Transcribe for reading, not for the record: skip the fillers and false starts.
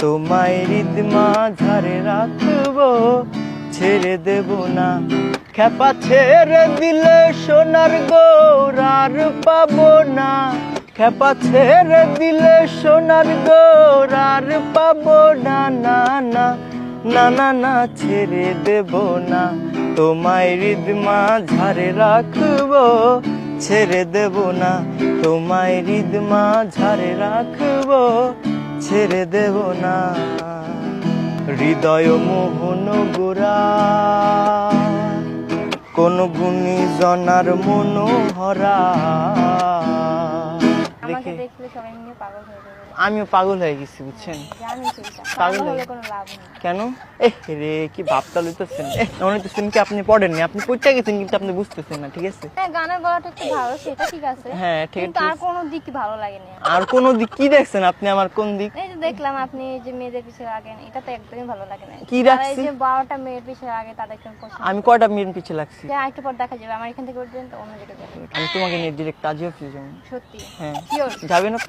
তোমায় হৃদ মাঝারে রাখবো, ছেড়ে দেব না। খেপা ছেড়ে দিলে সোনার গৌর আর পাবো না, খেপা ছেড়ে দিলে সোনার গৌর আর পাবো না। না না না না না, ছেড়ে দেব না। তোমায় হৃদ মাঝারে রাখবো, ছেড়ে দেব না। তোমায় হৃদ মাঝারে রাখবো, ছেড়ে দেব না। হৃদয় মোহন গোরা, কোন গুণী জনার মনোহরা। আমাকে দেখলে সবাই এমনি পাগল হয়ে যাবে। আমিও পাগল হয়ে গেছি বুঝছেন। জানি সেটা, পাগল পাগল হলে হয়ে- কোনো লাভ নেই। কেন? রে কি ভাবতা লইতেছেন? মনে হইতেছেন কি আপনি পড়েননি, আপনি পড়তে গেছেন কিন্তু আপনি বুঝতেছেন না, ঠিক আছে? হ্যাঁ, গানের গলাটা একটু ভালো, সেটা ঠিক আছে। হ্যাঁ ঠিক কিন্তু আর আছে। কোনো দিক ভালো লাগেনি। আর কোন দিক কি দেখছেন আপনি? আমার কোন দিক? এই যে দেখলাম আপনি এই যে মেয়েদের পিছে লাগেন, এটা তো একদমই ভালো লাগে না। কি যারা এই রাখছি? যে 12টা মেয়ের পিছে লাগে তাদেরকে আমি পছন্দ আমি কয়টা মিনিট পিছে লাগছি? যে একটু পর দেখা যাবে, আমার এখান থেকে উঠবেন তো অন্য জায়গায় যাবেন। আমি তোমাকে নিয়ে ডিরেক্ট কাজী অফিসে যাবো। সত্যি হ্যাঁ শিওর। যাবেন আপনি?